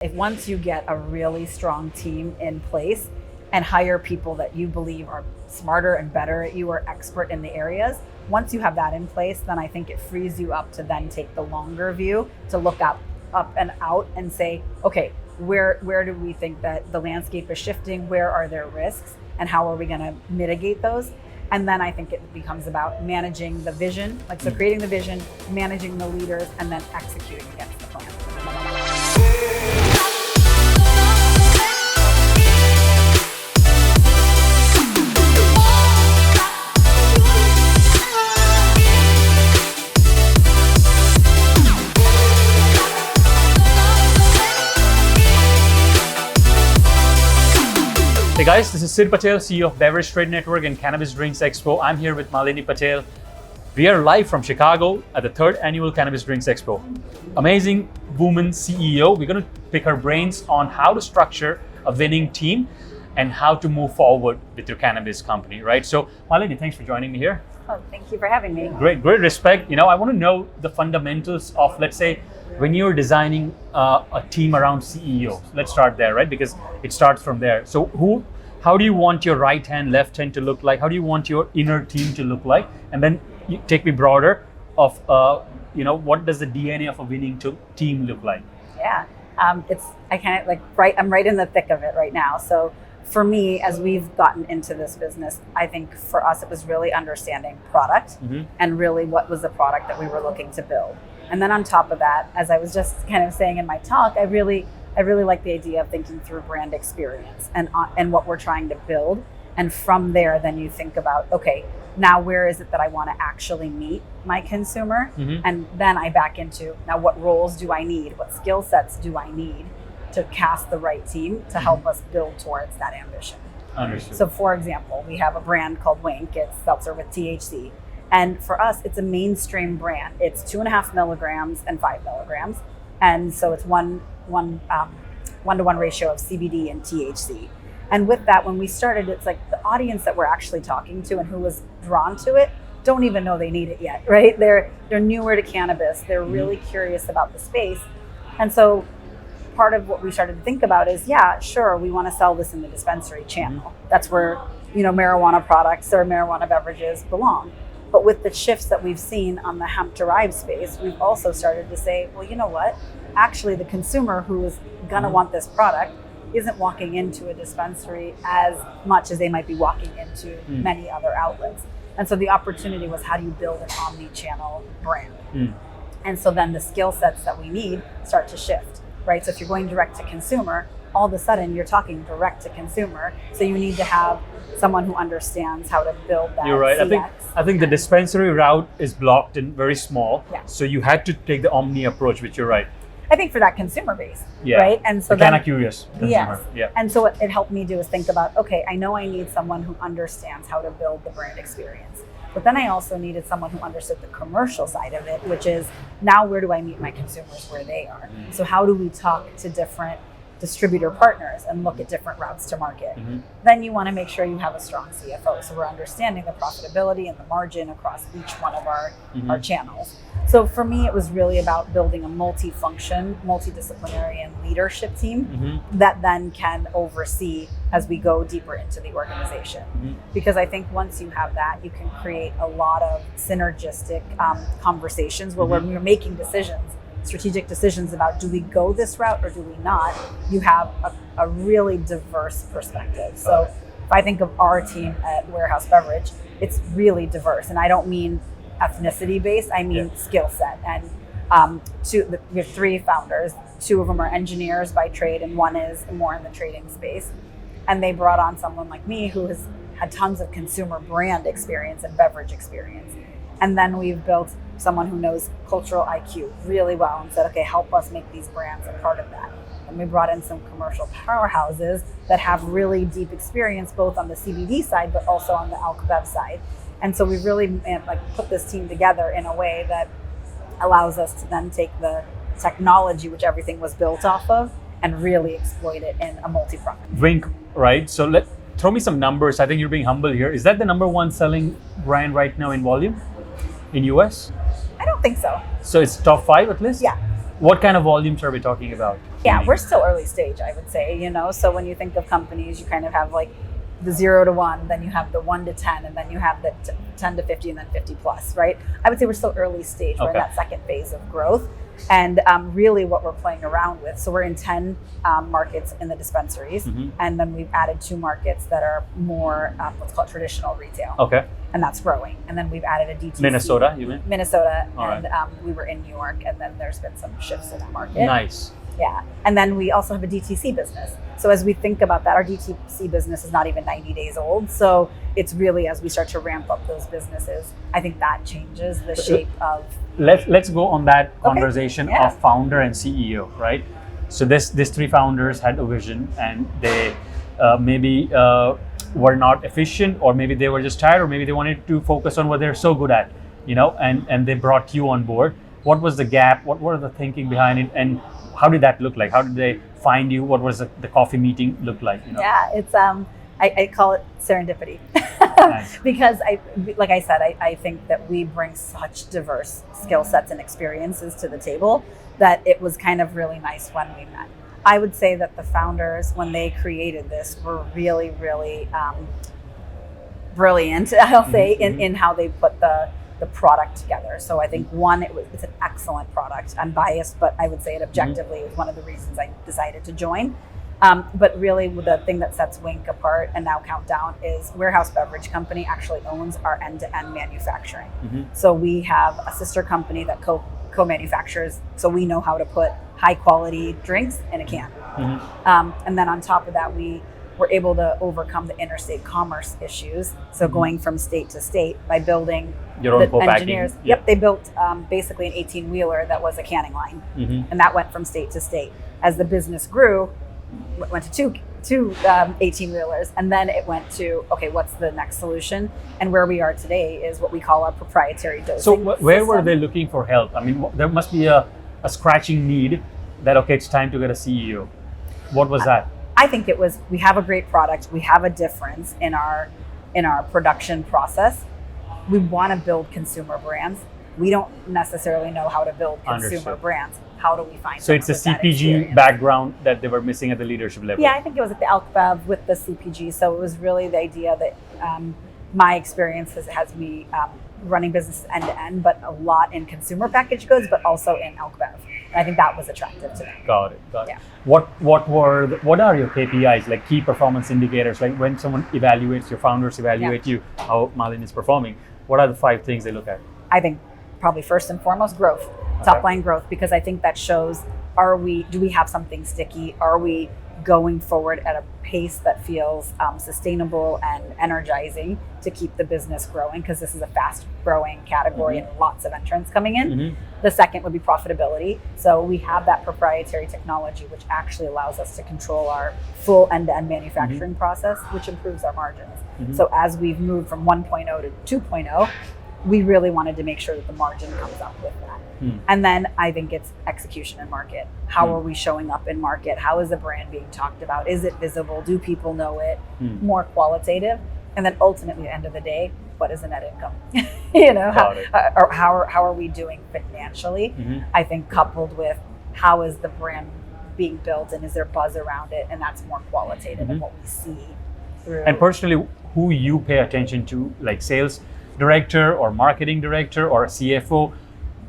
If once you get a really strong team in place and hire people that you believe are smarter and better at you or expert in the areas, once you have that in place, then I think it frees you up to then take the longer view to look up and out and say, okay, where do we think that the landscape is shifting? Where are there risks? And how are we going to mitigate those? And then I think it becomes about managing the vision, so creating the vision, managing the leaders, and then executing against the plan. Hey guys, this is Sid Patel, CEO of Beverage Trade Network and Cannabis Drinks Expo. I'm here with Malini Patel. We are live from Chicago at the 3rd annual Cannabis Drinks Expo. Amazing woman CEO. We're going to pick her brains on how to structure a winning team and how to move forward with your cannabis company, right? So Malini, thanks for joining me here. Oh, thank you for having me. Great respect. I want to know the fundamentals of, let's say, when you're designing a team around CEO. Let's start there, right? Because it starts from there. So how do you want your right hand, left hand to look like? How do you want your inner team to look like? And then you take me broader of, what does the DNA of a winning team look like? Yeah, I'm right in the thick of it right now. So for me, as we've gotten into this business, I think for us, it was really understanding product and really what was the product that we were looking to build. And then on top of that, as I was just kind of saying in my talk, I really like the idea of thinking through brand experience and what we're trying to build. And from there, then you think about, okay, now where is it that I want to actually meet my consumer? And then I back into, now what roles do I need? What skill sets do I need to cast the right team to help us build towards that ambition? Understood. So for example, we have a brand called Wink. It's seltzer with THC. And for us, it's a mainstream brand. It's 2.5 milligrams and 5 milligrams. And so it's one to one ratio of CBD and THC. And with that, when we started, it's like the audience that we're actually talking to and who was drawn to it don't even know they need it yet, right? They're newer to cannabis. They're really curious about the space. And so part of what we started to think about is, yeah, sure, we want to sell this in the dispensary channel. That's where, marijuana products or marijuana beverages belong. But with the shifts that we've seen on the hemp-derived space, we've also started to say, well, you know what? Actually, the consumer who is going to want this product isn't walking into a dispensary as much as they might be walking into many other outlets. And so the opportunity was, how do you build an omni-channel brand? And so then the skill sets that we need start to shift, right? So if you're going direct to consumer, all of a sudden you're talking direct to consumer. So you need to have someone who understands how to build that. You're right. CX. I think the dispensary route is blocked and very small. Yeah. So you had to take the omni approach, which you're right. I think for that consumer base, right? And so kind of curious consumer. Yes. Yeah. And so what it helped me do is think about, okay, I know I need someone who understands how to build the brand experience. But then I also needed someone who understood the commercial side of it, which is, now where do I meet my consumers where they are? So how do we talk to different distributor partners and look at different routes to market? Then you want to make sure you have a strong CFO. So we're understanding the profitability and the margin across each one of our channels. So for me, it was really about building a multi-function, multidisciplinary and leadership team that then can oversee as we go deeper into the organization. Because I think once you have that, you can create a lot of synergistic conversations where when we're making decisions, strategic decisions about, do we go this route or do we not, you have a really diverse perspective. So if I think of our team at Wherehouse Beverage, it's really diverse. And I don't mean ethnicity based, I mean skill set. And we have 3 founders. 2 of them are engineers by trade and 1 is more in the trading space. And they brought on someone like me who has had tons of consumer brand experience and beverage experience. And then we've built someone who knows cultural IQ really well and said, okay, help us make these brands a part of that. And we brought in some commercial powerhouses that have really deep experience, both on the CBD side, but also on the alcobev side. And so we've really put this team together in a way that allows us to then take the technology, which everything was built off of, and really exploit it in a multi-pronged. Wink, right? So throw me some numbers. I think you're being humble here. Is that the number 1 selling brand right now in volume in US? I don't think so. So it's top 5 at least? Yeah. What kind of volumes are we talking about? Yeah, we're still early stage, I would say, so when you think of companies, you kind of have like the 0 to 1, then you have the 1 to 10, and then you have the 10 to 50, and then 50 plus, right? I would say we're still early stage. We're in that second phase of growth. And really what we're playing around with. So we're in 10 markets in the dispensaries, and then we've added 2 markets that are more, let's call it traditional retail. Okay. And that's growing. And then we've added a DTC. Minnesota, you mean? Minnesota, All and right. we were in New York, and then there's been some shifts in that market. Nice. Yeah. And then we also have a DTC business. So as we think about that, our DTC business is not even 90 days old. So it's really, as we start to ramp up those businesses, I think that changes the shape of... Let's go on that conversation Yeah. of founder and CEO, right? So these 3 founders had a vision, and they maybe were not efficient, or maybe they were just tired, or maybe they wanted to focus on what they're so good at, and they brought you on board. What was the gap? What were the thinking behind it? And how did that look like? How did they find you? What was the coffee meeting look like? Yeah, it's I call it serendipity. Nice. Because like I said, I think that we bring such diverse skill sets and experiences to the table that it was kind of really nice when we met. I would say that the founders, when they created this, were really, really brilliant, I'll say, in how they put the product together. So I think it's an excellent product. I'm biased, but I would say it objectively is one of the reasons I decided to join. But really the thing that sets Wink apart and now Countdown is Wherehouse Beverage Company actually owns our end-to-end manufacturing. So we have a sister company that co-manufactures, so we know how to put high quality drinks in a can. And then on top of that, we were able to overcome the interstate commerce issues. So going from state to state by building your own engineers. co-packing. Yep, they built basically an 18-wheeler that was a canning line, and that went from state to state. As the business grew, it went to two 18-wheelers, and then it went to, okay, what's the next solution? And where we are today is what we call our proprietary dosing. So where were system. they looking for help? I mean, there must be a scratching need that, okay, it's time to get a CEO. What was that? I think it was, we have a great product. We have a difference in our production process. We want to build consumer brands. We don't necessarily know how to build consumer Understood. brands. How do we find So it's the someone with that CPG experience? background that they were missing at the leadership level. Yeah, I think it was at the AlkBev with the CPG. So it was really the idea that my experience has me running businesses end to end, but a lot in consumer packaged goods, but also in AlkBev. And I think that was attractive to them. Got it. Yeah. What are your KPIs, like key performance indicators? Like when someone evaluates, your founders evaluate you, how Malini is performing, what are the 5 things they look at? I think probably first and foremost, growth, top line growth, because I think that shows, do we have something sticky? Are we going forward at a pace that feels sustainable and energizing to keep the business growing? Because this is a fast growing category and lots of entrants coming in. The second would be profitability. So we have that proprietary technology, which actually allows us to control our full end-to-end manufacturing process, which improves our margins. So as we've moved from 1.0 to 2.0, we really wanted to make sure that the margin comes up with that. And then I think it's execution in market. How are we showing up in market? How is the brand being talked about? Is it visible? Do people know it? More qualitative. And then ultimately, at the end of the day, what is the net income? How are we doing financially? I think coupled with how is the brand being built and is there buzz around it? And that's more qualitative than what we see through. And personally, who you pay attention to, like sales director or marketing director or a CFO,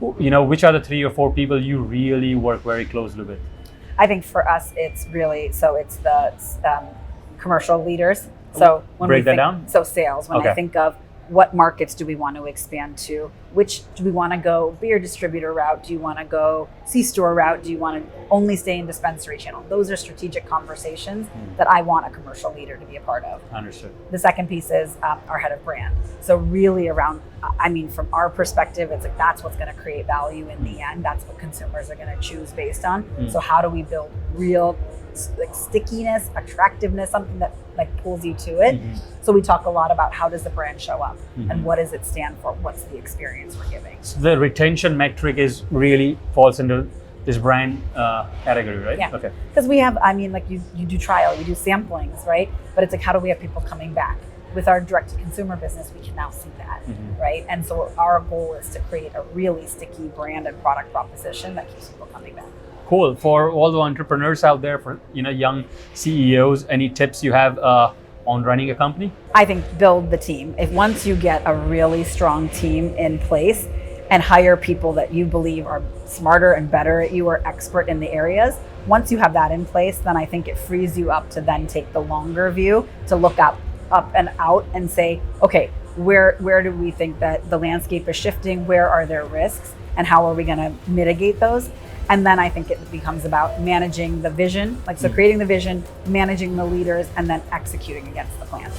which are the 3 or 4 people you really work very closely with? I think for us, it's really, so it's the commercial leaders. So when Break we that think, down? So sales, when I think of what markets do we want to expand to? Which do we want to go beer distributor route? Do you want to go C-store route? Do you want to only stay in dispensary channel? Those are strategic conversations that I want a commercial leader to be a part of. Understood. The second piece is our head of brand. So really around, from our perspective, it's like that's what's going to create value in the end. That's what consumers are going to choose based on. So how do we build real stickiness, attractiveness, something that pulls you to it. So we talk a lot about how does the brand show up and what does it stand for? What's the experience we're giving? So the retention metric is really falls into this brand category, right? Yeah. Okay. Because we have, you do trial, you do samplings, right? But it's like, how do we have people coming back? with our direct-to-consumer business, we can now see that, right? And so our goal is to create a really sticky brand and product proposition that keeps people coming back. Cool. For all the entrepreneurs out there, for young CEOs, any tips you have on running a company? I think build the team. If once you get a really strong team in place and hire people that you believe are smarter and better at you or expert in the areas, once you have that in place, then I think it frees you up to then take the longer view, to look up and out and say, okay, where do we think that the landscape is shifting? Where are there risks? And how are we going to mitigate those? And then I think it becomes about managing the vision, so creating the vision, managing the leaders, and then executing against the plan.